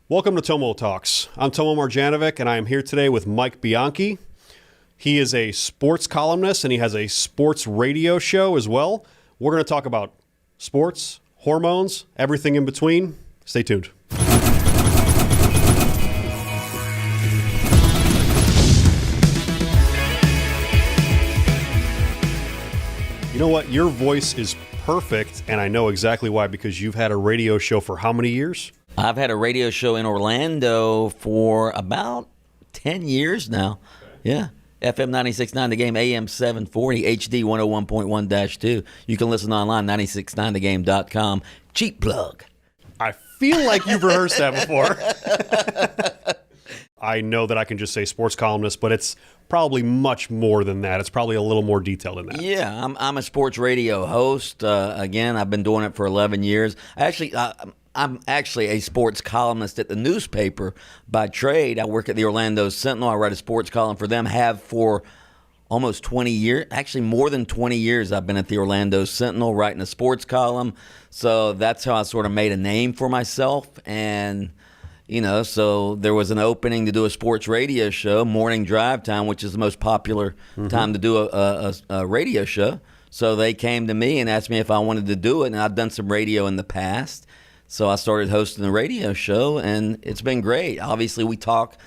Welcome to Tomo Talks. I'm Tomo Marjanovic, and I am here today with Mike Bianchi. He is a sports columnist, and he has a sports radio show as well. We're going to talk about sports, hormones, everything in between. Stay tuned. You know what? Your voice is perfect, and I know exactly why, because you've had a radio show for how many years? I've had a radio show in Orlando for about 10 years now. Yeah. FM 96.9 The Game, AM 740, HD 101.1-2. You can listen online, 969thegame.com. Cheap plug. I feel like you've rehearsed that before. I know that I can just say sports columnist, but it's probably much more than that. It's probably a little more detailed than that. Yeah, I'm a sports radio host. Again, I've been doing it for 11 years. I'm actually a sports columnist at the newspaper by trade. I work at the Orlando Sentinel. I write a sports column for them, have for almost 20 years. Actually, more than 20 years I've been at the Orlando Sentinel writing a sports column. So that's how I sort of made a name for myself. And, you know, so there was an opening to do a sports radio show, morning drive time, which is the most popular time to do a radio show. So they came to me and asked me if I wanted to do it. And I've done some radio in the past. So I started hosting the radio show, and it's been great. Obviously, we talk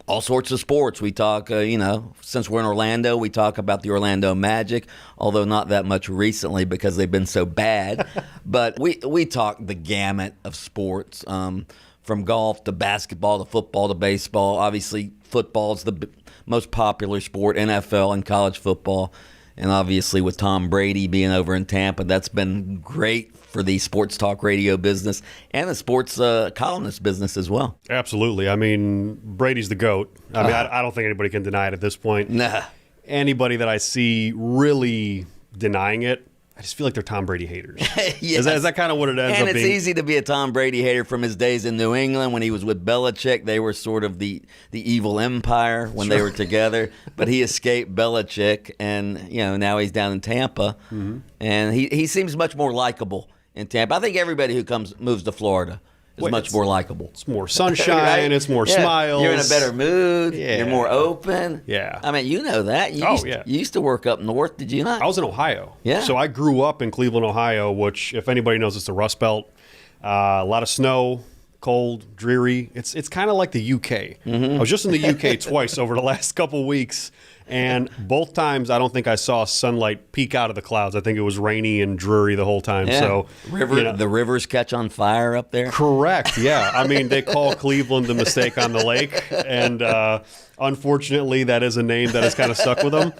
all sorts of sports. We talk, since we're in Orlando, we talk about the Orlando Magic, although not that much recently because they've been so bad. But we talk the gamut of sports, from golf to basketball to football to baseball. Obviously, football is the most popular sport, NFL and college football. And obviously, with Tom Brady being over in Tampa, that's been great for the sports talk radio business and the sports columnist business as well. Absolutely. I mean, Brady's the GOAT. I mean, I don't think anybody can deny it at this point. Nah. Anybody that I see really denying it, I just feel like they're Tom Brady haters. Yes. Is that kind of what it ends up being? And it's easy to be a Tom Brady hater from his days in New England when he was with Belichick. They were sort of the evil empire when they were together. But he escaped Belichick, and now he's down in Tampa. Mm-hmm. And he seems much more likable in Tampa. I think everybody who moves to Florida is much more likable. It's more sunshine. Right? It's more yeah. smiles. You're in a better mood. Yeah. You're more open. Yeah. I mean, you know that. You used to work up north, did you not? I was in Ohio. Yeah. So I grew up in Cleveland, Ohio, which, if anybody knows, it's the Rust Belt. A lot of snow, cold, dreary. It's kind of like the UK. Mm-hmm. I was just in the UK twice over the last couple weeks. And both times, I don't think I saw sunlight peek out of the clouds. I think it was rainy and dreary the whole time. Yeah. So the rivers catch on fire up there. Correct. Yeah. I mean, they call Cleveland the mistake on the lake, and unfortunately, that is a name that has kind of stuck with them.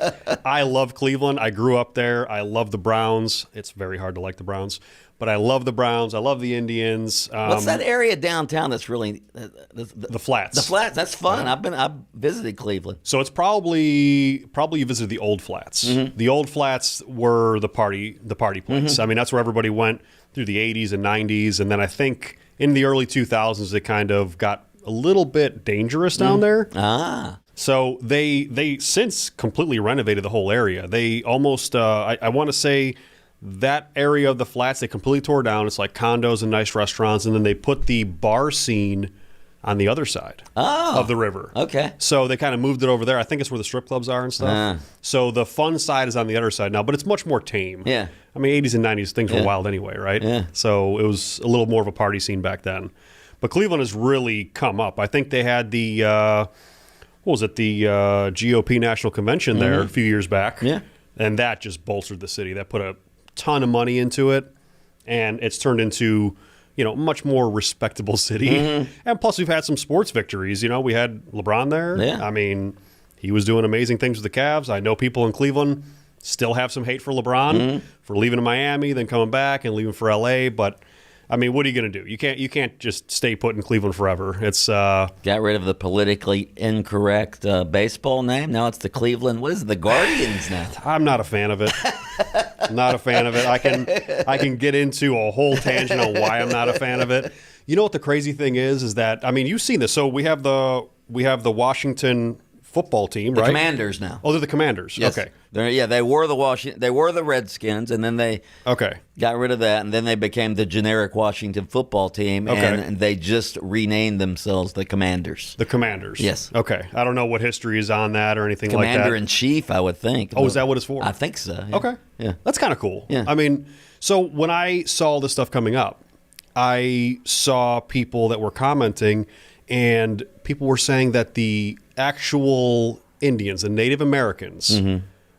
I love Cleveland. I grew up there. I love the Browns. It's very hard to like the Browns, but I love the Browns. I love the Indians. What's that area downtown that's really the Flats? The Flats. That's fun. Yeah. I've visited Cleveland. So it's probably you visited the Old Flats. Mm-hmm. The Old Flats were the party place. Mm-hmm. I mean, that's where everybody went through the 80s and 90s, and then I think in the early 2000s it kind of got a little bit dangerous down there. Ah. So they since completely renovated the whole area. They almost I want to say that area of the Flats they completely tore down. It's like condos and nice restaurants, and then they put the bar scene on the other side of the river. Okay. So they kind of moved it over there. I think it's where the strip clubs are and stuff. So the fun side is on the other side now, but it's much more tame. Yeah. I mean, 80s and 90s, things were wild anyway, right? Yeah. So it was a little more of a party scene back then. But Cleveland has really come up. I think they had the, the GOP National Convention there a few years back. Yeah. And that just bolstered the city. That put a ton of money into it. And it's turned into much more respectable city. Mm-hmm. And plus, we've had some sports victories. We had LeBron there. Yeah. I mean, he was doing amazing things with the Cavs. I know people in Cleveland still have some hate for LeBron for leaving to Miami, then coming back and leaving for LA. But I mean, what are you going to do? You can't just stay put in Cleveland forever. It's got rid of the politically incorrect baseball name. Now it's the Cleveland. What is it, the Guardians now? I'm not a fan of it. Not a fan of it. I can get into a whole tangent on why I'm not a fan of it. You know what the crazy thing is that, I mean, you've seen this. So we have the Washington football team, The right? Commanders now. Oh, they're the Commanders. Yes. Okay. They were the Redskins, and then they got rid of that, and then they became the generic Washington football team, and they just renamed themselves the Commanders. The Commanders. Yes. Okay. I don't know what history is on that or anything like that. Commander-in-Chief, I would think. Oh, is that what it's for? I think so. Yeah. Okay. Yeah. That's kind of cool. Yeah. I mean, so when I saw this stuff coming up, I saw people that were commenting, and people were saying that the actual Indians, the Native Americans,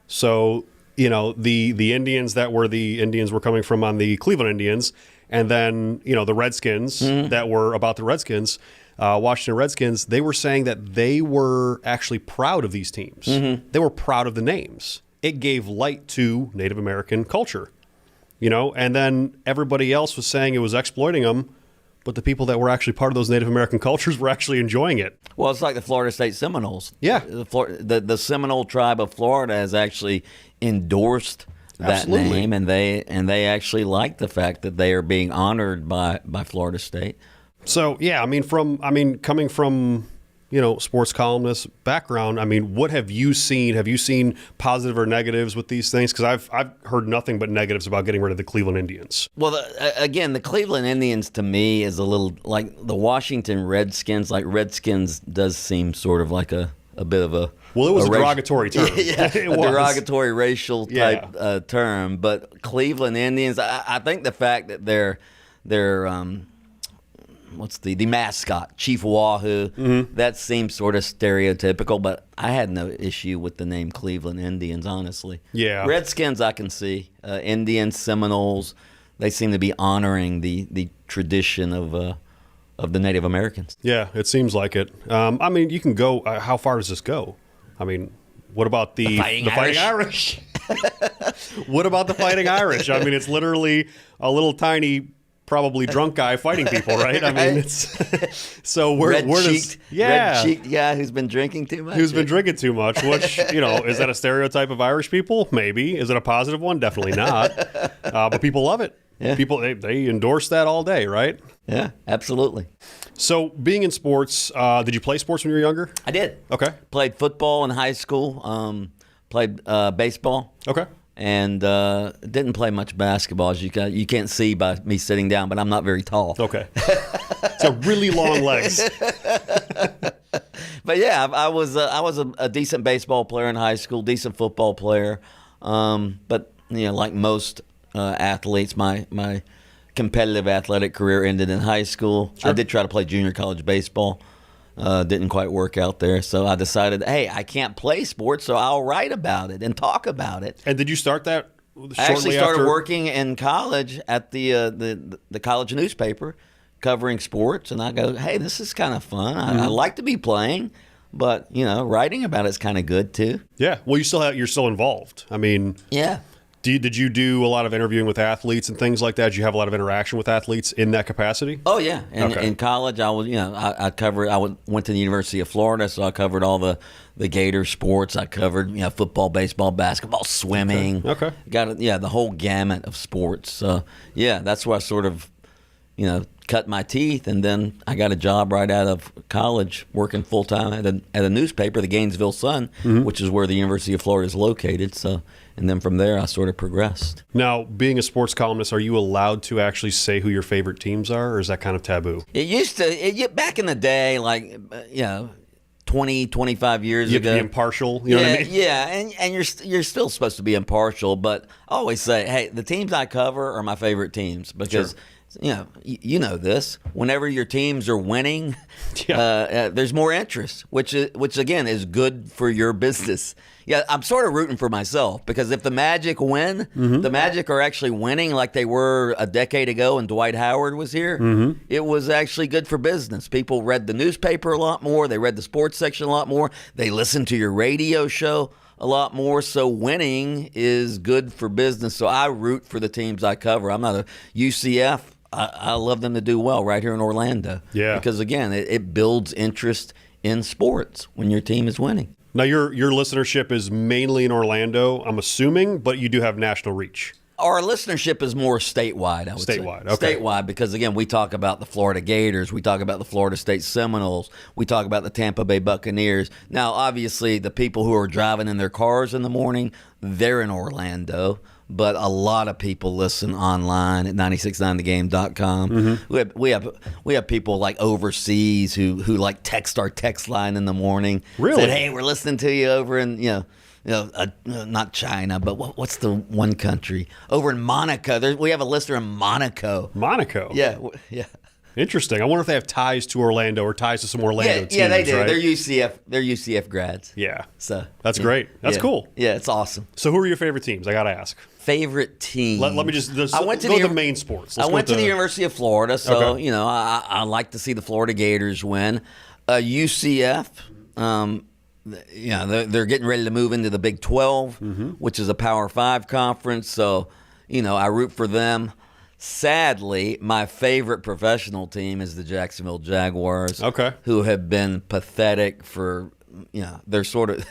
so, the Indians that were the Indians were coming from on the Cleveland Indians, and then, the Redskins that were about the Redskins, Washington Redskins, they were saying that they were actually proud of these teams. They were proud of the names. It gave light to Native American culture, and then everybody else was saying it was exploiting them. But the people that were actually part of those Native American cultures were actually enjoying it. Well, it's like the Florida State Seminoles. Yeah. The Seminole tribe of Florida has actually endorsed that name, and they actually like the fact that they are being honored by Florida State. So, yeah, coming from, sports columnist background, what have you seen? Have you seen positive or negatives with these things? Because I've heard nothing but negatives about getting rid of the Cleveland Indians. Well, the Cleveland Indians to me is a little like the Washington Redskins. Like Redskins does seem sort of like a bit of a... Well, it was a derogatory term. Yeah, a derogatory racial type term. But Cleveland Indians, I think the fact that they're what's the mascot, Chief Wahoo, that seems sort of stereotypical, but I had no issue with the name Cleveland Indians, honestly. Yeah. Redskins I can see. Indians, Seminoles, they seem to be honoring the tradition of the Native Americans. Yeah, it seems like it. You can go, how far does this go? What about the Fighting Irish? What about the Fighting Irish? It's literally a little tiny... probably drunk guy fighting people, right? It's so red-cheeked guy who's been drinking too much. Who's been drinking too much? Which is that a stereotype of Irish people? Maybe. Is it a positive one? Definitely not. But people love it. Yeah. People they endorse that all day, right? Yeah, absolutely. So being in sports, did you play sports when you were younger? I did. Okay. Played football in high school. Played baseball. Okay. And didn't play much basketball. As you can't see by me sitting down, but I'm not very tall. Okay. So really long legs. But yeah, I was a decent baseball player in high school, decent football player. But like most athletes, my competitive athletic career ended in high school. Sure. I did try to play junior college baseball. Didn't quite work out there, so I decided, hey, I can't play sports, so I'll write about it and talk about it. And did you start that shortly I actually started after? working in college at the college newspaper, covering sports, and I go, hey, this is kind of fun. I like to be playing, but writing about it's kind of good too. Yeah. Well, you're still involved. Yeah. Did you do a lot of interviewing with athletes and things like that? Did you have a lot of interaction with athletes in that capacity? Oh yeah, in college I was, I covered. Went to the University of Florida, so I covered all the Gator sports. I covered football, baseball, basketball, swimming. Okay. Got the whole gamut of sports. So yeah, that's where I sort of cut my teeth, and then I got a job right out of college working full time at a newspaper, the Gainesville Sun, which is where the University of Florida is located. So. And then from there, I sort of progressed. Now, being a sports columnist, are you allowed to actually say who your favorite teams are, or is that kind of taboo? It used to, back in the day, 20, 25 years ago. You have to be impartial, you know what I mean? Yeah, and you're still supposed to be impartial, but I always say, hey, the teams I cover are my favorite teams because, you know this. Whenever your teams are winning, there's more interest, which again is good for your business. Yeah, I'm sort of rooting for myself because if the Magic win, the Magic are actually winning like they were a decade ago when Dwight Howard was here. It was actually good for business. People read the newspaper a lot more. They read the sports section a lot more. They listened to your radio show a lot more. So winning is good for business. So I root for the teams I cover. I'm not a UCF. I love them to do well right here in Orlando. Yeah. Because, again, it builds interest in sports when your team is winning. Now, your listenership is mainly in Orlando, I'm assuming, but you do have national reach. our listenership is more statewide, I would say. Statewide, okay. Statewide, because, again, we talk about the Florida Gators. We talk about the Florida State Seminoles. We talk about the Tampa Bay Buccaneers. Now, obviously, the people who are driving in their cars in the morning, they're in Orlando. But a lot of people listen online at 969thegame.com. Mm-hmm. We have people like overseas who like text our text line in the morning. Really? Said, hey, we're listening to you over in, not China, but what's the one country? Over in Monaco. We have a listener in Monaco. Monaco? Yeah. Interesting. I wonder if they have ties to Orlando or ties to some Orlando teams. Yeah, they do. Right? They're UCF grads. Yeah. So that's great. That's cool. Yeah, it's awesome. So who are your favorite teams? I got to ask. Favorite team. Let me just I went to go to the main sports. I went to the University of Florida, so Okay. I like to see the Florida Gators win. UCF, they're getting ready to move into the Big 12, which is a Power 5 conference. So I root for them. Sadly, my favorite professional team is the Jacksonville Jaguars. Okay. Who have been pathetic for. They're sort of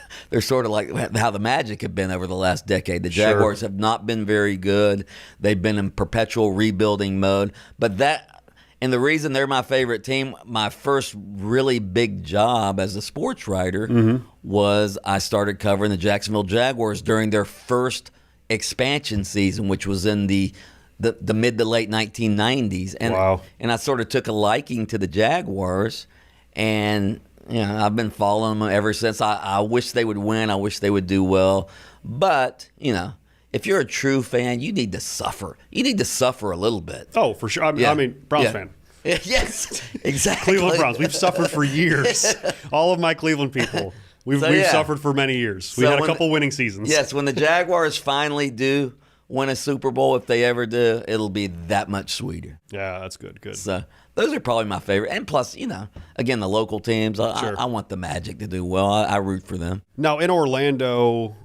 like how the Magic have been over the last decade. The Jaguars have not been very good. They've been in perpetual rebuilding mode. And the reason they're my favorite team, my first really big job as a sports writer was I started covering the Jacksonville Jaguars during their first expansion season, which was in the mid to late 1990s. And, wow. And I sort of took a liking to the Jaguars, and I've been following them ever since. I wish they would win. I wish they would do well. But, if you're a true fan, you need to suffer. You need to suffer a little bit. Oh, for sure. I mean, Browns fan. Yes, exactly. Cleveland Browns. We've suffered for years. All of my Cleveland people. We've suffered for many years. We had a couple winning seasons. Yes, when the Jaguars finally do win a Super Bowl, if they ever do, it'll be that much sweeter. Yeah, that's good. Good. So those are probably my favorite. And plus, again, the local teams, Sure. I want the Magic to do well. I root for them. Now, in Orlando,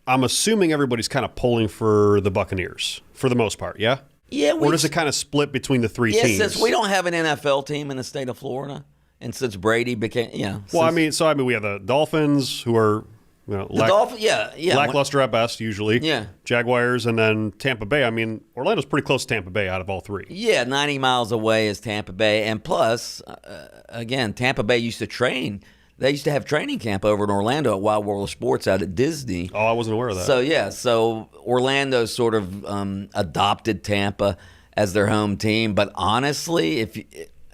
I'm assuming everybody's kind of pulling for the Buccaneers for the most part, yeah? Yeah. Or does it kind of split between the three teams? Since we don't have an NFL team in the state of Florida, and since Brady became, Well, we have the Dolphins, who are lackluster at best usually. Yeah. Jaguars, and then Tampa Bay. I mean, Orlando's pretty close to Tampa Bay out of all three. Yeah, 90 miles away is Tampa Bay, and plus, again, Tampa Bay used to train. They used to have training camp over in Orlando at Wild World of Sports out at Disney. Oh, I wasn't aware of that. So Orlando sort of adopted Tampa as their home team. But honestly,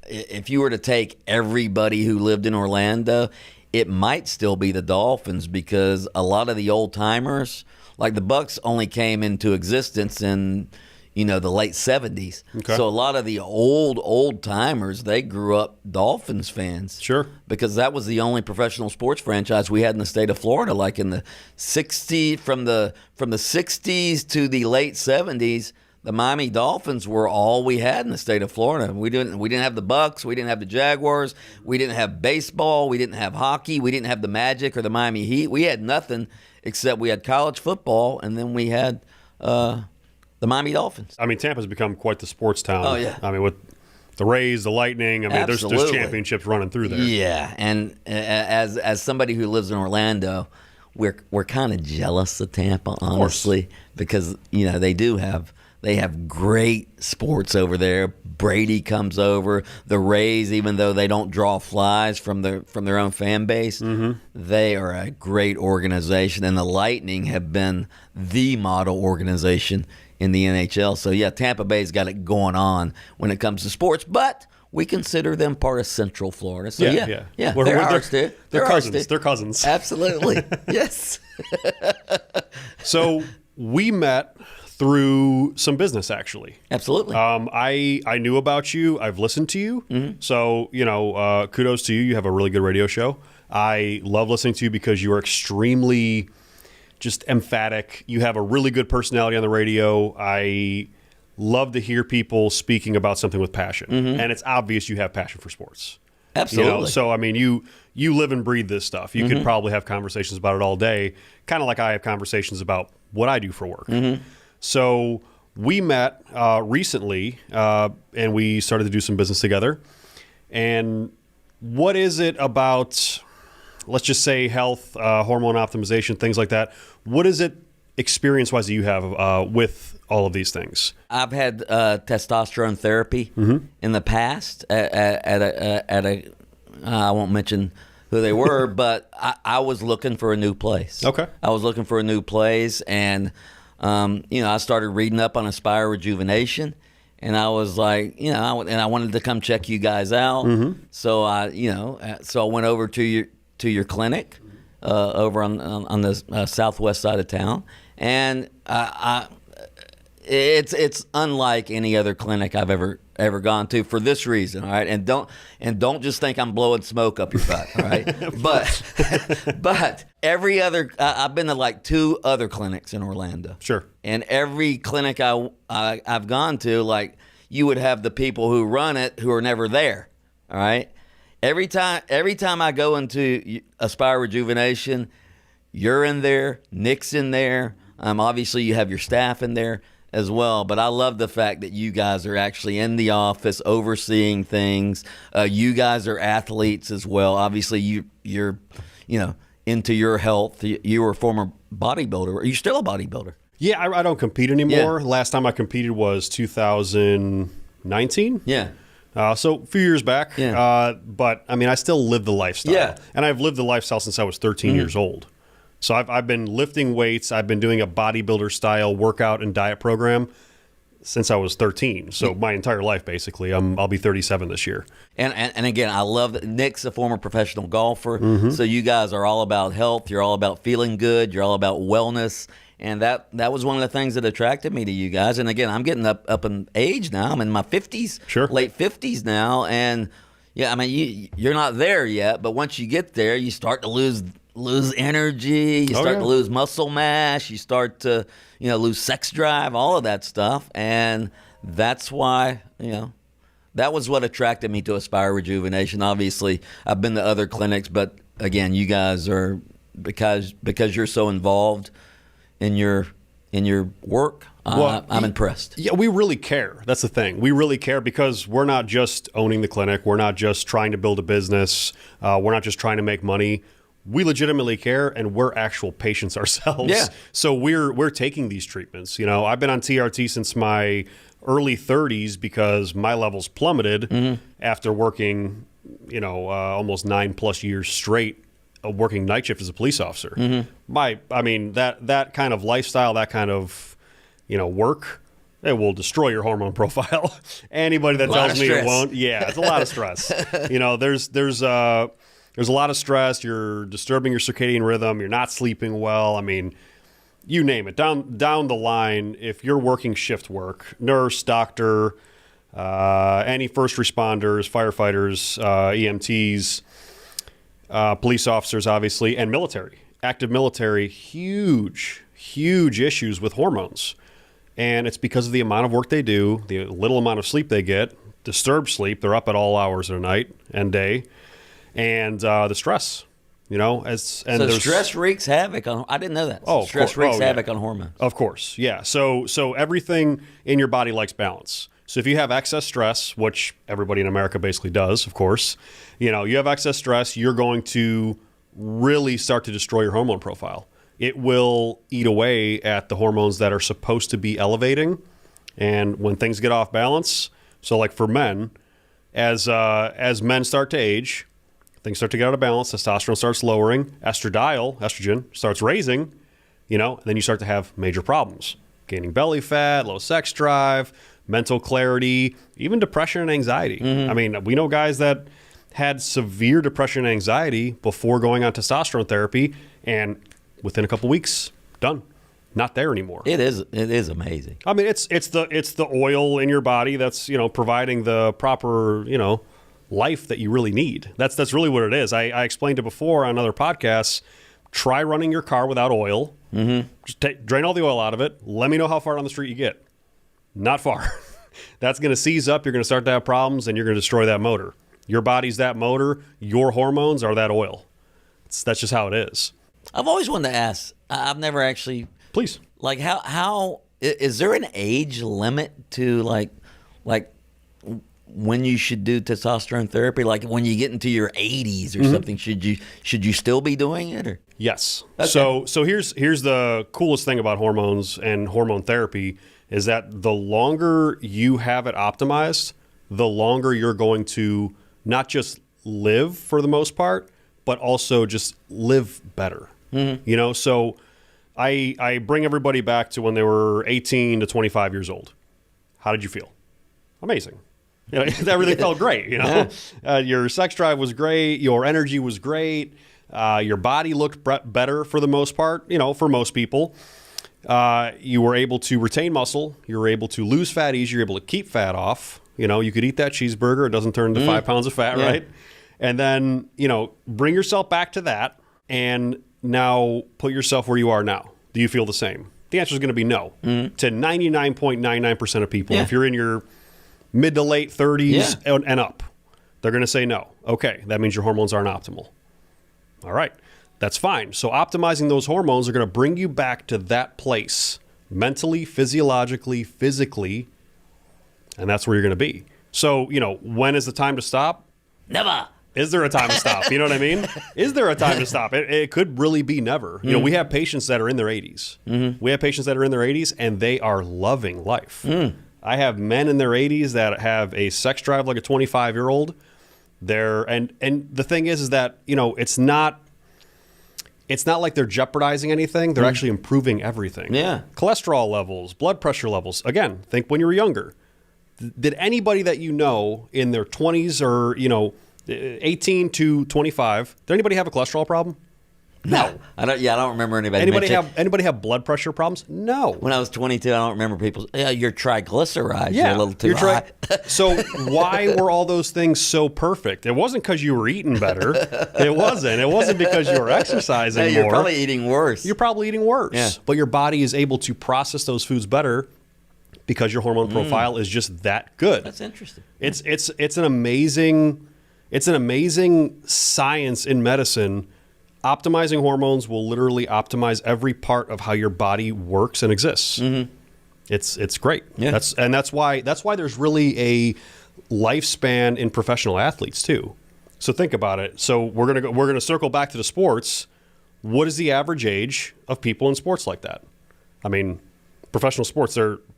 if you were to take everybody who lived in Orlando, it might still be the Dolphins, because a lot of the old timers, like the Bucks, only came into existence in the late 70s. Okay. So a lot of the old timers, they grew up Dolphins fans. Sure. Because that was the only professional sports franchise we had in the state of Florida. Like in the 60s, from the 60s to the late 70s, the Miami Dolphins were all we had in the state of Florida. We didn't have the Bucks, we didn't have the Jaguars, we didn't have baseball, we didn't have hockey, we didn't have the Magic or the Miami Heat. We had nothing except we had college football, and then we had the Miami Dolphins. I mean, Tampa's become quite the sports town. Oh, yeah. I mean, with the Rays, the Lightning, there's championships running through there. Yeah, and as somebody who lives in Orlando, we're kind of jealous of Tampa, honestly, because they have great sports over there. Brady comes over. The Rays, even though they don't draw flies from their own fan base, they are a great organization, and the Lightning have been the model organization in the NHL. So, yeah, Tampa Bay's got it going on when it comes to sports, but we consider them part of Central Florida. So, yeah. They're ours, too. They're cousins. They're cousins. Absolutely. Yes. So, we met through some business, actually. Absolutely. I knew about you. I've listened to you. So, kudos to you. You have a really good radio show. I love listening to you because you are extremely just emphatic. You have a really good personality on the radio. I love to hear people speaking about something with passion. And it's obvious you have passion for sports. Absolutely. So, I mean, you live and breathe this stuff. You could probably have conversations about it all day, kind of like I have conversations about what I do for work. So we met recently, and we started to do some business together. And what is it about, let's just say health, hormone optimization, things like that? What is it experience-wise that you have with all of these things? I've had testosterone therapy in the past at a I won't mention who they were, but I was looking for a new place. Okay. I was looking for a new place, and I started reading up on Aspire Rejuvenation, and I was like, I wanted to come check you guys out. So I went over to your clinic over on the southwest side of town, and it's unlike any other clinic I've ever gone to for this reason, all right? And don't just think I'm blowing smoke up your butt, all right? but every other I've been to like 2 other clinics in Orlando. Sure. And every clinic I've gone to, like, you would have the people who run it who are never there, all right? Every time I go into Aspire Rejuvenation, you're in there, Nick's in there. Obviously, you have your staff in there as well. But I love the fact that you guys are actually in the office overseeing things. You guys are athletes as well. Obviously, you're into your health. You were a former bodybuilder. Are you still a bodybuilder? Yeah, I don't compete anymore. Yeah. Last time I competed was 2019. Yeah. So a few years back. Yeah. But I mean, I still live the lifestyle. Yeah. And I've lived the lifestyle since I was 13 years old. So I've been lifting weights. I've been doing a bodybuilder style workout and diet program since I was 13. So my entire life, basically. I'll be 37 this year. And again, I love that Nick's a former professional golfer. So you guys are all about health. You're all about feeling good. You're all about wellness. And that was one of the things that attracted me to you guys. And again, I'm getting up in age now. I'm in my 50s, Sure. late 50s now. And yeah, I mean, you're not there yet, but once you get there, you start to lose energy. You start to lose muscle mass. You start to, lose sex drive, all of that stuff. And that's why, that was what attracted me to Aspire Rejuvenation. Obviously, I've been to other clinics, but again, you guys are, because you're so involved in your work, I'm impressed. Yeah, we really care. That's the thing. We really care because we're not just owning the clinic. We're not just trying to build a business. We're not just trying to make money. We legitimately care, and we're actual patients ourselves. Yeah. So we're taking these treatments. I've been on TRT since my early 30s because my levels plummeted after working, almost 9+ years straight working night shift as a police officer. That kind of lifestyle, that kind of, work, it will destroy your hormone profile. Anybody that tells me it won't, it's a lot of stress. There's a lot of stress. You're disturbing your circadian rhythm. You're not sleeping well. I mean, you name it. Down the line, if you're working shift work, nurse, doctor, any first responders, firefighters, EMTs, police officers, obviously, and military, active military, huge issues with hormones. And it's because of the amount of work they do, the little amount of sleep they get, disturbed sleep. They're up at all hours of the night and day. And the stress, so stress wreaks havoc on. I didn't know that. Stress wreaks havoc on hormones. Of course, yeah. So everything in your body likes balance. So if you have excess stress, which everybody in America basically does, of course, you have excess stress, you're going to really start to destroy your hormone profile. It will eat away at the hormones that are supposed to be elevating, and when things get off balance, so like for men, as men start to age. Things start to get out of balance. Testosterone starts lowering. Estrogen, starts raising, and then you start to have major problems. Gaining belly fat, low sex drive, mental clarity, even depression and anxiety. I mean, we know guys that had severe depression and anxiety before going on testosterone therapy, and within a couple weeks, done. Not there anymore. It is amazing. I mean, it's the oil in your body that's, providing the proper, life that you really need. That's really what it is. I explained it before on other podcasts. Try running your car without oil. Just drain all the oil out of it. Let me know how far down the street you get. Not far. That's going to seize up. You're going to start to have problems, and you're going to destroy that motor. Your body's that motor. Your hormones are that oil. That's just how it is. I've always wanted to ask. I've never actually. Please. Like how is there an age limit to like when you should do testosterone therapy? Like when you get into your 80s or something, should you still be doing it? Or? Yes. Okay. So here's the coolest thing about hormones and hormone therapy is that the longer you have it optimized, the longer you're going to not just live for the most part, but also just live better. You know, so I bring everybody back to when they were 18 to 25 years old. How did you feel? Amazing. You know, everything felt great. You know, your sex drive was great. Your energy was great. Your body looked better for the most part. You know, for most people, you were able to retain muscle. You were able to lose fat easier. You're able to keep fat off. You know, you could eat that cheeseburger. It doesn't turn into 5 pounds of fat, right? And then, you know, bring yourself back to that and now put yourself where you are now. Do you feel the same? The answer is going to be no to 99.99% of people. If you're in your mid to late 30s and up, they're going to say no. Okay, that means your hormones aren't optimal. All right, that's fine. So optimizing those hormones are going to bring you back to that place mentally, physiologically, physically, and that's where you're going to be. So, you know, when is the time to stop? Never. Is there a time to stop? You know what I mean? Is there a time to stop? It could really be never. You know, we have patients that are in their 80s. We have patients that are in their 80s, and they are loving life. I have men in their 80s that have a sex drive like a 25-year-old. And the thing is that, you know, it's not like they're jeopardizing anything. They're actually improving everything. Yeah. Cholesterol levels, blood pressure levels. Again, think when you were younger. Did anybody that you know in their 20s or, you know, 18 to 25, did anybody have a cholesterol problem? No. I don't remember anybody Anybody have blood pressure problems? No. When I was 22, I don't remember people. You're triglycerides. You're a little too high. So why were all those things so perfect? It wasn't because you were eating better. It wasn't. It wasn't because you were exercising more. You're probably eating worse. You're probably eating worse. Yeah. But your body is able to process those foods better because your hormone profile is just that good. That's interesting. It's an amazing science in medicine. Optimizing hormones will literally optimize every part of how your body works and exists. It's great. Yeah. That's why there's really a lifespan in professional athletes too. So think about it. So we're gonna circle back to the sports. What is the average age of people in sports like that? I mean, professional sports,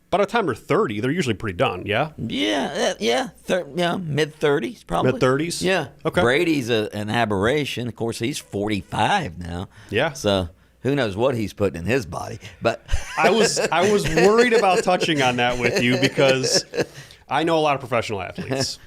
by the time they're 30, they're usually pretty done, yeah? Yeah. Mid-30s, probably. Mid-30s? Yeah. Okay. Brady's an aberration. Of course, he's 45 now. Yeah. So who knows what he's putting in his body. But I was worried about touching on that with you because I know a lot of professional athletes.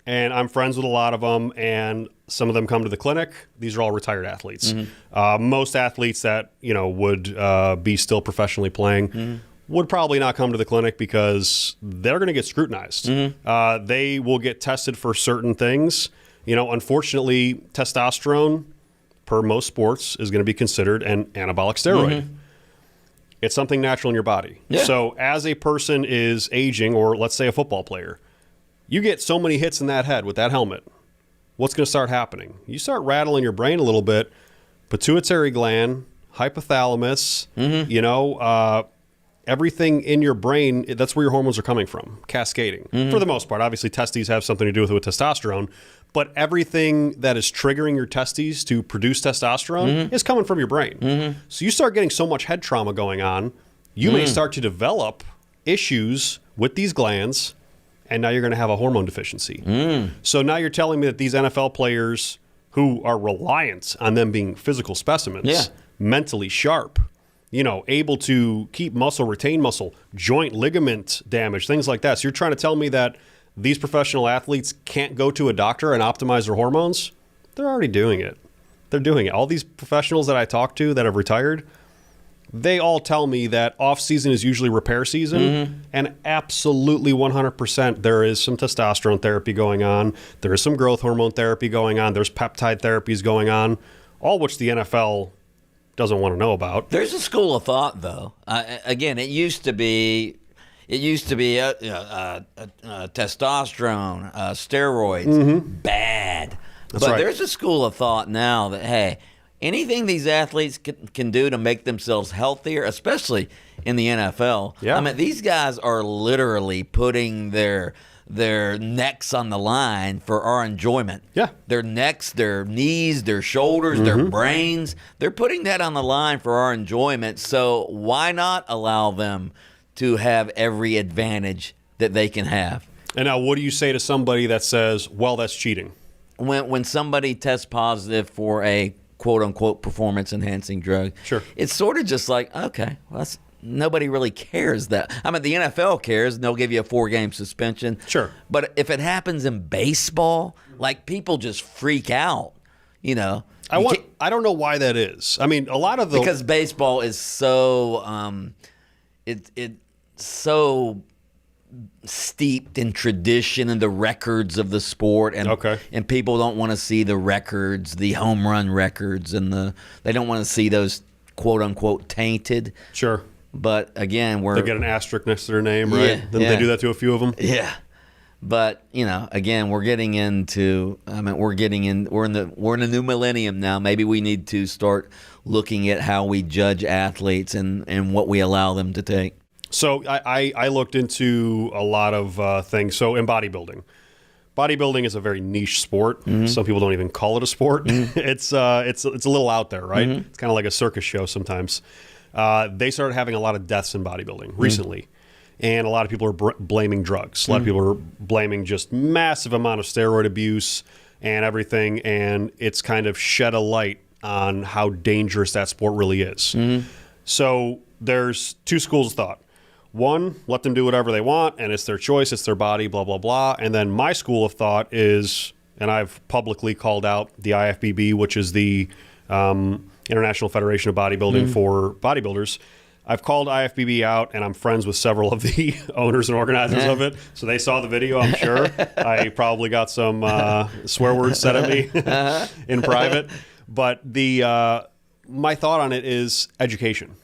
And I'm friends with a lot of them, and some of them come to the clinic. These are all retired athletes. Most athletes that, you know, would be still professionally playing would probably not come to the clinic because they're going to get scrutinized. They will get tested for certain things. You know, unfortunately, testosterone, per most sports, is going to be considered an anabolic steroid. It's something natural in your body. Yeah. So as a person is aging, or let's say a football player, you get so many hits in that head with that helmet. What's going to start happening? You start rattling your brain a little bit. Pituitary gland, hypothalamus, you know, everything in your brain, that's where your hormones are coming from, cascading. For the most part. Obviously, testes have something to do with testosterone, but everything that is triggering your testes to produce testosterone is coming from your brain. So you start getting so much head trauma going on, you may start to develop issues with these glands, and now you're going to have a hormone deficiency. So now you're telling me that these NFL players who are reliant on them being physical specimens, mentally sharp, you know, able to keep muscle, retain muscle, joint ligament damage, things like that. So you're trying to tell me that these professional athletes can't go to a doctor and optimize their hormones? They're already doing it. They're doing it. All these professionals that I talk to that have retired, they all tell me that off season is usually repair season, and absolutely 100% there is some testosterone therapy going on. There is some growth hormone therapy going on. There's peptide therapies going on, all which the NFL doesn't want to know about. There's a school of thought, though. Again, it used to be testosterone, steroids, bad. That's right. There's a school of thought now that, hey, anything these athletes can do to make themselves healthier, especially in the NFL. Yeah. I mean, these guys are literally putting their their necks on the line for our enjoyment. Yeah. Their necks, their knees, their shoulders, their brains. They're putting that on the line for our enjoyment. So why not allow them to have every advantage that they can have? And now, what do you say to somebody that says, well, that's cheating? When somebody tests positive for a quote-unquote performance-enhancing drug, sure, it's sort of just like, okay, well, nobody really cares that. I mean, the NFL cares, and they'll give you a 4-game suspension. Sure. But if it happens in baseball, like, people just freak out, you know. I don't know why that is. I mean, a lot of the... Because baseball is so... it's so steeped in tradition and the records of the sport, and people don't want to see the records, the home run records, and they don't want to see those quote unquote tainted. Sure. But again, they get an asterisk next to their name, right? Then they do that to a few of them. Yeah. But again, we're getting into. I mean, we're in a new millennium now. Maybe we need to start looking at how we judge athletes and what we allow them to take. So I looked into a lot of things. So in bodybuilding is a very niche sport. Some people don't even call it a sport. It's a little out there, right? It's kind of like a circus show sometimes. They started having a lot of deaths in bodybuilding recently, and a lot of people are blaming drugs. A lot of people are blaming just massive amount of steroid abuse and everything, and it's kind of shed a light on how dangerous that sport really is. So there's two schools of thought. One, let them do whatever they want, and it's their choice, it's their body, blah, blah, blah. And then my school of thought is, and I've publicly called out the IFBB, which is the International Federation of Bodybuilding for bodybuilders. I've called IFBB out, and I'm friends with several of the owners and organizers of it. So they saw the video, I'm sure. I probably got some swear words said at me in private. But my thought on it is education.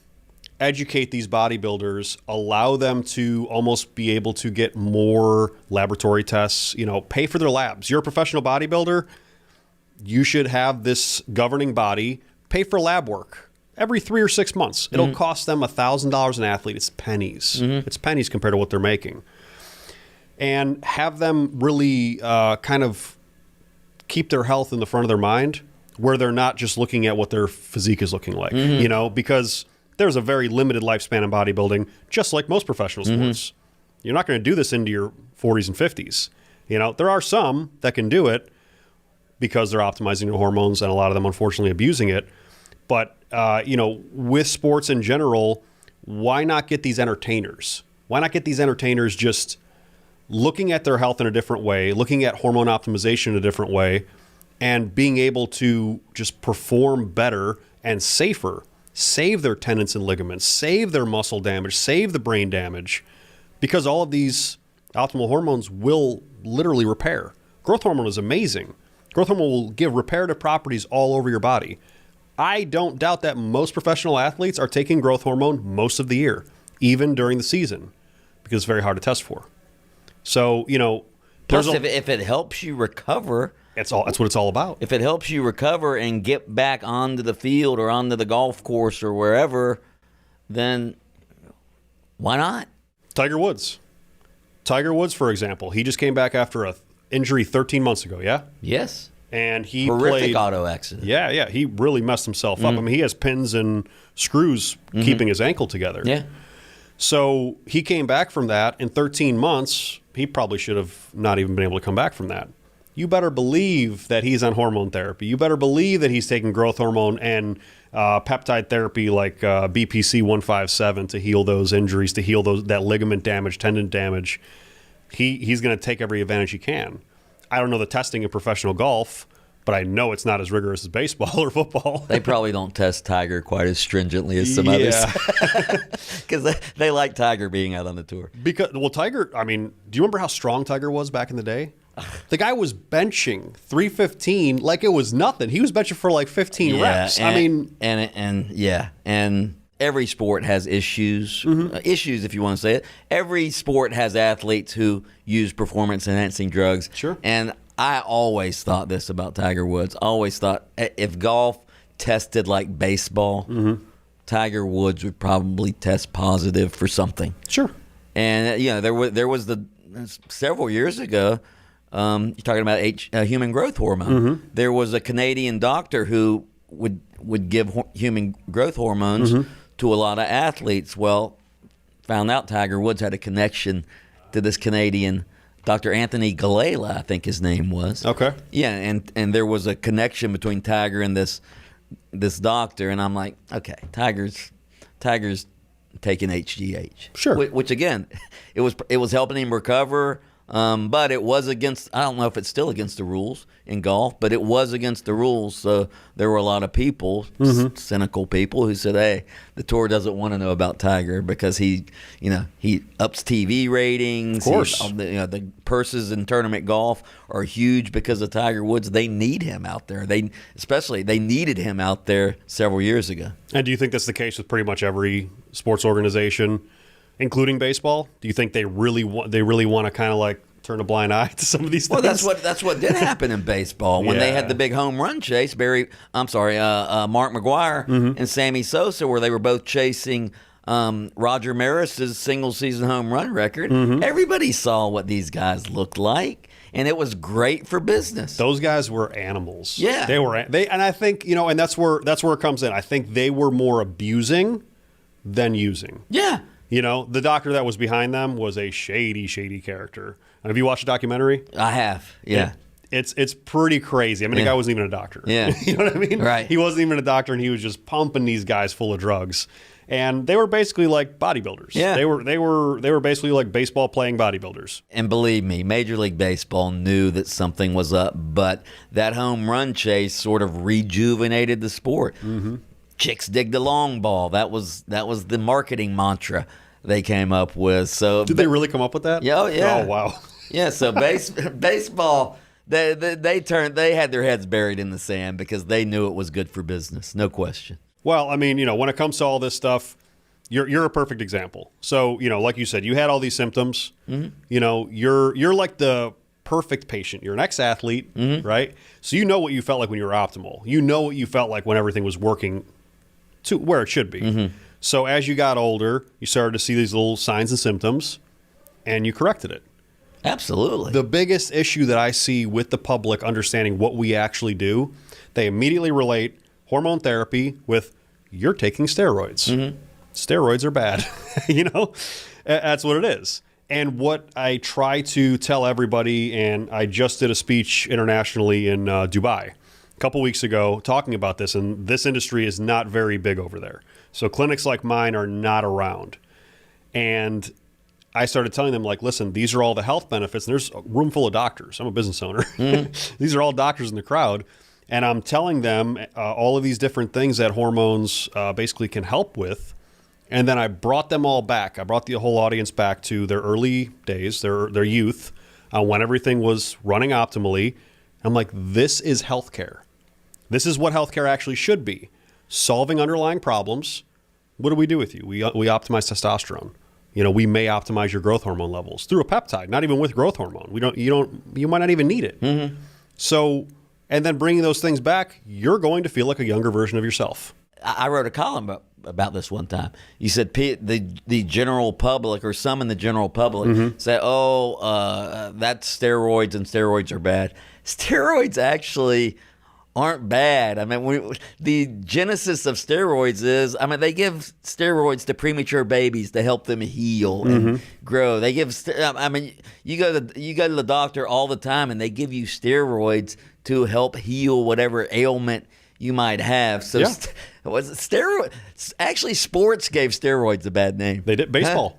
Educate these bodybuilders, allow them to almost be able to get more laboratory tests, pay for their labs. You're a professional bodybuilder, you should have this governing body pay for lab work every 3 or 6 months. It'll cost them $1,000 an athlete. It's pennies. It's pennies compared to what they're making. And have them really kind of keep their health in the front of their mind, where they're not just looking at what their physique is looking like, because there's a very limited lifespan in bodybuilding, just like most professional sports. You're not going to do this into your 40s and 50s. There are some that can do it because they're optimizing their hormones, and a lot of them, unfortunately, abusing it. But, with sports in general, why not get these entertainers? Why not get these entertainers just looking at their health in a different way, looking at hormone optimization in a different way, and being able to just perform better and safer, save their tendons and ligaments, save their muscle damage, save the brain damage, because all of these optimal hormones will literally repair. Growth hormone is amazing. Growth hormone will give reparative properties all over your body. I don't doubt that most professional athletes are taking growth hormone most of the year, even during the season, because it's very hard to test for. So, plus if it helps you recover, that's what it's all about. If it helps you recover and get back onto the field or onto the golf course or wherever, then why not? Tiger Woods, for example, he just came back after a injury 13 months ago. Yeah. Yes. And he horrific auto accident. Yeah. He really messed himself up. I mean, he has pins and screws keeping his ankle together. Yeah. So he came back from that in 13 months. He probably should have not even been able to come back from that. You better believe that he's on hormone therapy. You better believe that he's taking growth hormone and peptide therapy like BPC 157 to heal those injuries, to heal that ligament damage, tendon damage. He's going to take every advantage he can. I don't know the testing in professional golf, but I know it's not as rigorous as baseball or football. They probably don't test Tiger quite as stringently as some others. Because they like Tiger being out on the tour. Tiger, I mean, do you remember how strong Tiger was back in the day? The guy was benching 315 like it was nothing. He was benching for like 15 reps. And every sport has issues. Issues, if you want to say it. Every sport has athletes who use performance-enhancing drugs. Sure. And I always thought this about Tiger Woods. I always thought if golf tested like baseball, Tiger Woods would probably test positive for something. Sure. And there was the several years ago, you're talking about human growth hormone. There was a Canadian doctor who would give human growth hormones to a lot of athletes. Well, found out Tiger Woods had a connection to this Canadian Dr. Anthony Gallela, I think his name was. Okay. Yeah, and there was a connection between Tiger and this doctor, and I'm like, okay, Tiger's taking HGH. Sure. Which again, it was helping him recover. But it was against, I don't know if it's still against the rules in golf, but it was against the rules. So there were a lot of people, cynical people, who said, hey, the tour doesn't want to know about Tiger because he ups TV ratings. Of course. The purses in tournament golf are huge because of Tiger Woods. They need him out there. They needed him out there several years ago. And do you think that's the case with pretty much every sports organization, including baseball? Do you think they really want to kind of like turn a blind eye to some of these things? Well, that's what did happen in baseball when they had the big home run chase. Mark McGwire and Sammy Sosa, where they were both chasing Roger Maris's single season home run record. Everybody saw what these guys looked like, and it was great for business. Those guys were animals. Yeah, and I think and that's where it comes in. I think they were more abusing than using. Yeah. The doctor that was behind them was a shady, shady character. And have you watched the documentary? I have, yeah. It's pretty crazy. I mean, the guy wasn't even a doctor. Yeah. You know what I mean? Right. He wasn't even a doctor, and he was just pumping these guys full of drugs. And they were basically like bodybuilders. Yeah. They were basically like baseball playing bodybuilders. And believe me, Major League Baseball knew that something was up, but that home run chase sort of rejuvenated the sport. Chicks dig the long ball. That was the marketing mantra they came up with. So did they really come up with that? Yeah, yeah. Oh wow. Yeah. So baseball, they had their heads buried in the sand because they knew it was good for business. No question. Well, I mean, when it comes to all this stuff, you're a perfect example. So like you said, you had all these symptoms. You're like the perfect patient. You're an ex-athlete, right? So you know what you felt like when you were optimal. You know what you felt like when everything was working to where it should be. So as you got older, you started to see these little signs and symptoms, and you corrected it. Absolutely. The biggest issue that I see with the public understanding what we actually do, they immediately relate hormone therapy with you're taking steroids. Steroids are bad. That's what it is. And what I try to tell everybody, and I just did a speech internationally in Dubai a couple weeks ago talking about this, and this industry is not very big over there. So clinics like mine are not around. And I started telling them, like, listen, these are all the health benefits. And there's a room full of doctors. I'm a business owner. These are all doctors in the crowd. And I'm telling them all of these different things that hormones basically can help with. And then I brought them all back. I brought the whole audience back to their early days, their youth, when everything was running optimally. I'm like, this is healthcare. This is what healthcare actually should be. Solving underlying problems. What do we do with you? We optimize testosterone. We may optimize your growth hormone levels through a peptide, not even with growth hormone. You might not even need it. So, and then bringing those things back, you're going to feel like a younger version of yourself. I wrote a column about this one time. You said the general public, or some in the general public, say, that's steroids and steroids are bad. Steroids actually aren't bad. I mean, the genesis of steroids is, they give steroids to premature babies to help them heal and grow. They give, you go to the doctor all the time, and they give you steroids to help heal whatever ailment you might have. So was it steroids? Actually, sports gave steroids a bad name. They did. Baseball.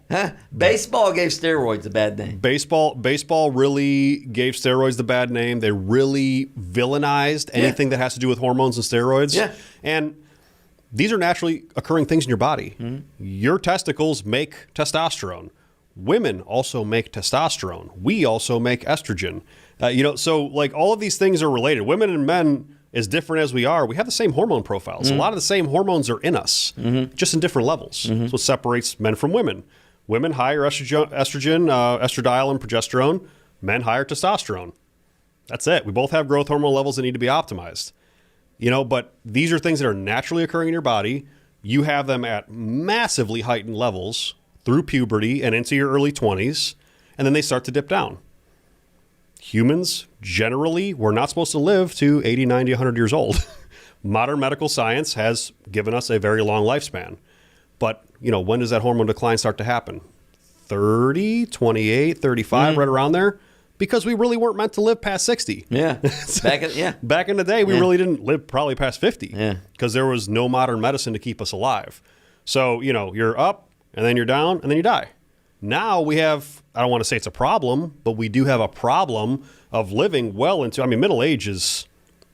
Baseball gave steroids a bad name. Baseball really gave steroids the bad name. They really villainized anything that has to do with hormones and steroids. Yeah. And these are naturally occurring things in your body. Your testicles make testosterone. Women also make testosterone. We also make estrogen. So like all of these things are related. Women and men, as different as we are, we have the same hormone profiles. A lot of the same hormones are in us, just in different levels. That's what separates men from women. Women, higher estrogen, estradiol, and progesterone. Men, higher testosterone. That's it. We both have growth hormone levels that need to be optimized. But these are things that are naturally occurring in your body. You have them at massively heightened levels through puberty and into your early 20s. and then they start to dip down. Humans, generally, we're not supposed to live to 80, 90, 100 years old. Modern medical science has given us a very long lifespan. But, when does that hormone decline start to happen? 30, 28, 35, right around there? Because we really weren't meant to live past 60. Yeah. Back in the day, we really didn't live probably past 50. Yeah. Because there was no modern medicine to keep us alive. So, you're up, and then you're down, and then you die. Now we have, I don't want to say it's a problem, but we do have a problem of living well into, middle age is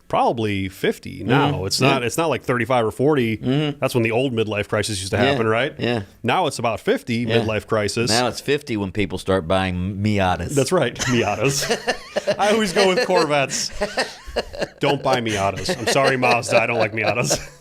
probably 50 now. It's not like 35 or 40. That's when the old midlife crisis used to happen, right? Yeah. Now it's about 50 midlife crisis. Now it's 50 when people start buying Miatas. That's right, Miatas. I always go with Corvettes. Don't buy Miatas. I'm sorry, Mazda, I don't like Miatas.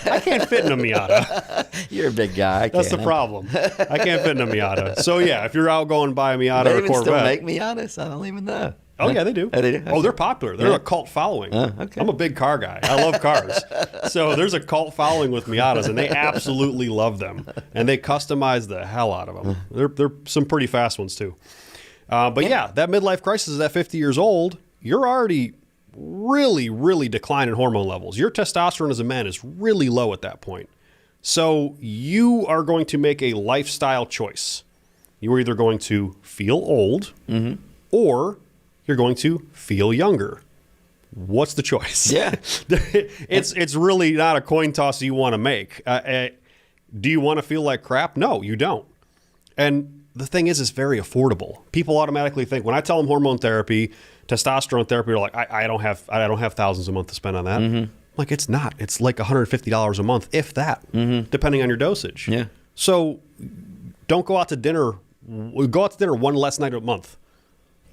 I can't fit in a Miata. You're a big guy. That's the problem. I can't fit in a Miata. So yeah, if you're out going to buy a Miata or a Corvette. They still make Miatas? I don't even know. Oh yeah, they do. Oh, they do? Oh, they're popular. They're a cult following. Okay. I'm a big car guy. I love cars. So there's a cult following with Miatas, and they absolutely love them. And they customize the hell out of them. They're some pretty fast ones too. But yeah, that midlife crisis is at 50 years old. You're already really, really declining hormone levels. Your testosterone as a man is really low at that point. So you are going to make a lifestyle choice. You are either going to feel old or you're going to feel younger. What's the choice? Yeah. It's really not a coin toss you want to make. Do you want to feel like crap? No, you don't. And the thing is, it's very affordable. People automatically think, when I tell them hormone therapy, testosterone therapy, they're like, I don't have thousands a month to spend on that. Like, it's not. It's like $150 a month, if that, depending on your dosage. Yeah. So don't go out to dinner. Go out to dinner one less night a month.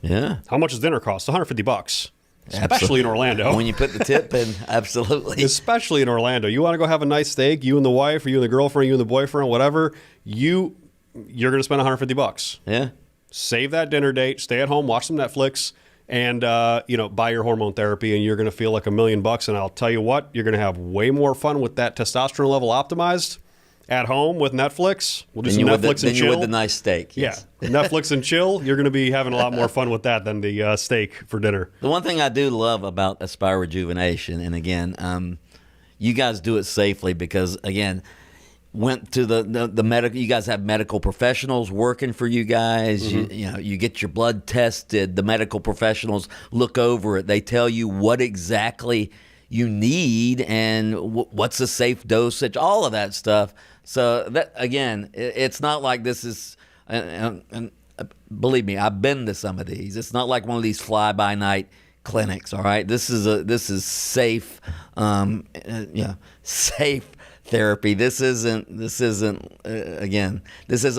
Yeah. How much does dinner cost? $150. Especially in Orlando. When you put the tip in, absolutely. Especially in Orlando. You want to go have a nice steak, you and the wife, or you and the girlfriend, you and the boyfriend, whatever, you're going to spend $150. Yeah. Save that dinner date, stay at home, watch some Netflix, and buy your hormone therapy, and you're going to feel like $1 million. And I'll tell you what, you're going to have way more fun with that testosterone level optimized at home with Netflix. We'll do some Netflix and chill. With the nice steak. Yes. Yeah, Netflix and chill. You're going to be having a lot more fun with that than the steak for dinner. The one thing I do love about Aspire Rejuvenation, and again, you guys do it safely because, again, went to the medical. You guys have medical professionals working for you guys. You get your blood tested. The medical professionals look over it. They tell you what exactly you need and what's a safe dosage. All of that stuff. So that, again, it's not like this is. And believe me, I've been to some of these. It's not like one of these fly-by-night clinics. All right, this is safe. Safe therapy. This isn't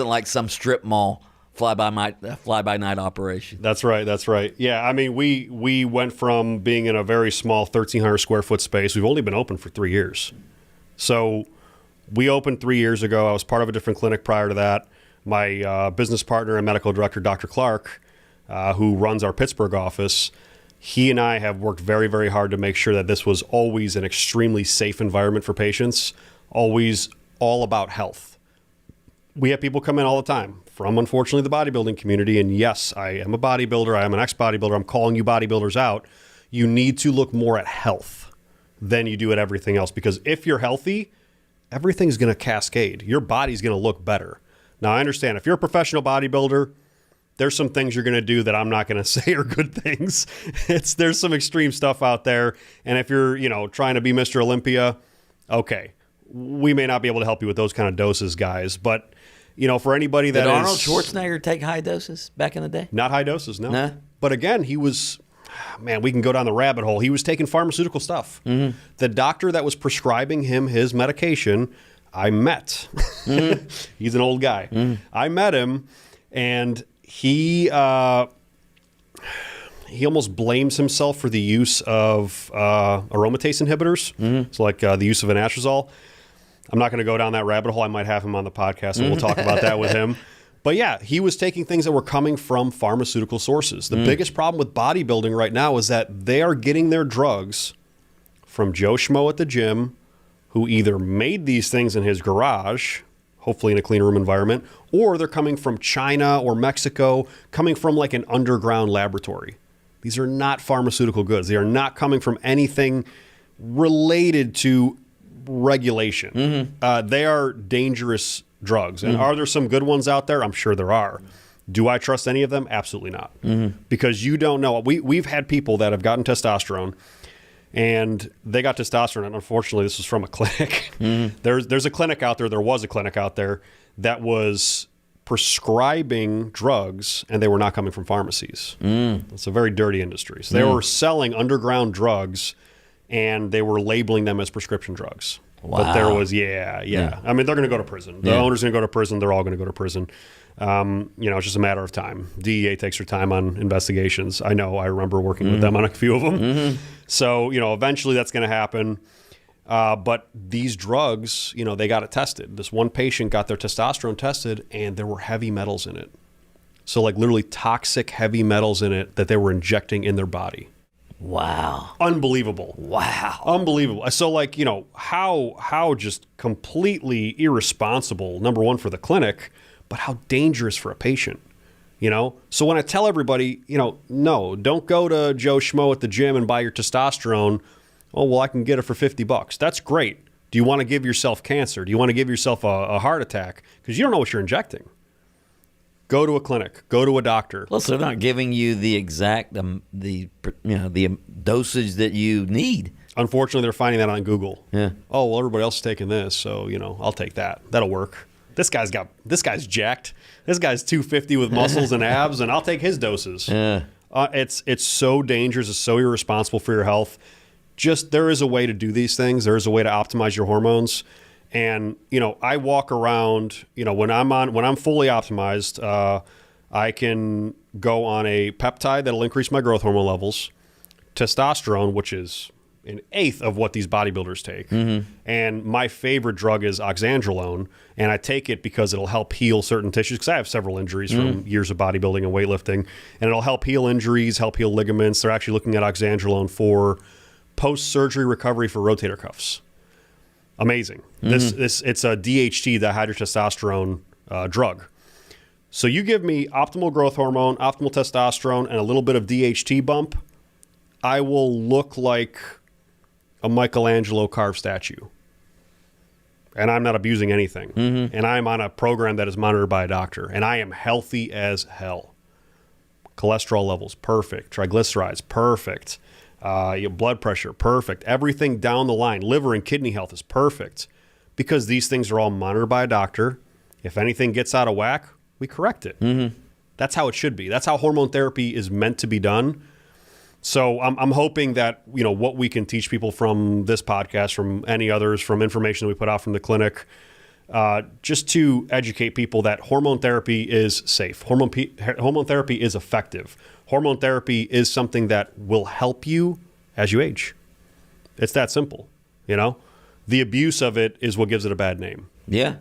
like some strip mall fly-by-night operation. That's right. Yeah, I mean, we went from being in a very small 1,300 square foot space. We've only been open for 3 years. So we opened 3 years ago. I was part of a different clinic prior to that. My business partner and medical director, Dr. Clark, who runs our Pittsburgh office, he and I have worked very, very hard to make sure that this was always an extremely safe environment for patients, always all about health. We have people come in all the time from, unfortunately, the bodybuilding community. And yes, I am a bodybuilder. I am an ex-bodybuilder. I'm calling you bodybuilders out. You need to look more at health than you do at everything else. Because if you're healthy, everything's going to cascade. Your body's going to look better. Now, I understand if you're a professional bodybuilder, there's some things you're going to do that I'm not going to say are good things. There's some extreme stuff out there. And if you're, trying to be Mr. Olympia, okay, we may not be able to help you with those kind of doses, guys. But, for anybody that Did Arnold Schwarzenegger take high doses back in the day? Not high doses, no. Nah. But again, he was, we can go down the rabbit hole. He was taking pharmaceutical stuff. Mm-hmm. The doctor that was prescribing him his medication, I met. Mm-hmm. He's an old guy. Mm-hmm. I met him, and he almost blames himself for the use of aromatase inhibitors. Mm-hmm. It's like the use of anastrozole. I'm not going to go down that rabbit hole. I might have him on the podcast, and we'll talk about that with him. But yeah, he was taking things that were coming from pharmaceutical sources. The biggest problem with bodybuilding right now is that they are getting their drugs from Joe Schmo at the gym, who either made these things in his garage, hopefully in a clean room environment, or they're coming from China or Mexico, coming from like an underground laboratory. These are not pharmaceutical goods. They are not coming from anything related to regulation. They are dangerous drugs. And are there some good ones out there? I'm sure there are. Do I trust any of them? Absolutely not. Because you don't know. We've had people that have gotten testosterone, and they got testosterone, and unfortunately, this was from a clinic. There's a clinic out there. There was a clinic out there that was prescribing drugs, and they were not coming from pharmacies. It's a very dirty industry. So they were selling underground drugs, and they were labeling them as prescription drugs. Wow. But there was, I mean, they're going to go to prison. The owner's going to go to prison. They're all going to go to prison. It's just a matter of time. DEA takes their time on investigations. I know. I remember working with them on a few of them. So, eventually that's going to happen. But these drugs, they got it tested. This one patient got their testosterone tested, and there were heavy metals in it. So, like literally toxic heavy metals in it that they were injecting in their body. Wow. Unbelievable. Wow. Unbelievable. So, like, how just completely irresponsible, number one, for the clinic, but how dangerous for a patient. So when I tell everybody, no, don't go to Joe Schmo at the gym and buy your testosterone. Oh, well, I can get it for $50. That's great. Do you want to give yourself cancer? Do you want to give yourself a heart attack? Because you don't know what you're injecting. Go to a clinic. Go to a doctor. Plus, they're not giving you the exact the dosage that you need. Unfortunately, they're finding that on Google. Yeah. Oh, well, everybody else is taking this, so I'll take that. That'll work. This guy's jacked. This guy's 250 with muscles and abs, and I'll take his doses. Yeah. It's so dangerous. It's so irresponsible for your health. Just there is a way to do these things. There is a way to optimize your hormones. And I walk around. When I'm fully optimized, I can go on a peptide that'll increase my growth hormone levels, testosterone, which is an eighth of what these bodybuilders take. And my favorite drug is oxandrolone, and I take it because it'll help heal certain tissues, because I have several injuries from years of bodybuilding and weightlifting, and it'll help heal injuries, help heal ligaments. They're actually looking at oxandrolone for post-surgery recovery for rotator cuffs. Amazing. This it's a DHT, dihydrotestosterone drug. So you give me optimal growth hormone, optimal testosterone, and a little bit of DHT bump, I will look like a Michelangelo carved statue. And I'm not abusing anything. And I'm on a program that is monitored by a doctor. And I am healthy as hell. Cholesterol levels, perfect. Triglycerides, perfect. Your blood pressure, perfect. Everything down the line. Liver and kidney health is perfect. Because these things are all monitored by a doctor. If anything gets out of whack, we correct it. That's how it should be. That's how hormone therapy is meant to be done. So I'm hoping that, what we can teach people from this podcast, from any others, from information that we put out from the clinic, just to educate people that hormone therapy is safe. Hormone therapy is effective. Hormone therapy is something that will help you as you age. It's that simple, The abuse of it is what gives it a bad name. Yeah.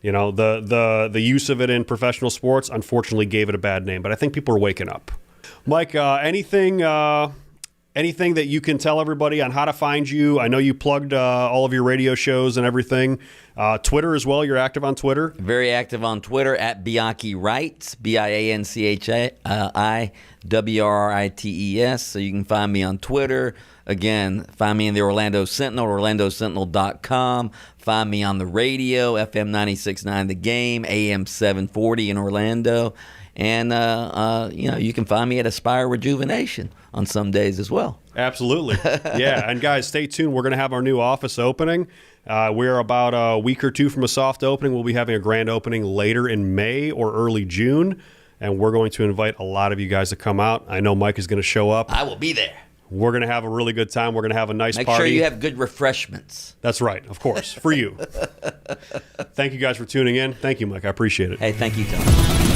The use of it in professional sports, unfortunately, gave it a bad name. But I think people are waking up. Mike, anything that you can tell everybody on how to find you? I know you plugged all of your radio shows and everything. Twitter as well. You're active on Twitter. Very active on Twitter at Bianchi Writes, BIANCHIWRITES. So you can find me on Twitter. Again, find me in the Orlando Sentinel, orlandosentinel.com. Find me on the radio, FM 96.9 The Game, AM 740 in Orlando. And, you can find me at Aspire Rejuvenation on some days as well. Absolutely. Yeah. And guys, stay tuned. We're going to have our new office opening. We're about a week or two from a soft opening. We'll be having a grand opening later in May or early June. And we're going to invite a lot of you guys to come out. I know Mike is going to show up. I will be there. We're going to have a really good time. We're going to have a nice party. Make sure you have good refreshments. That's right. Of course. For you. Thank you guys for tuning in. Thank you, Mike. I appreciate it. Hey, thank you, Tom.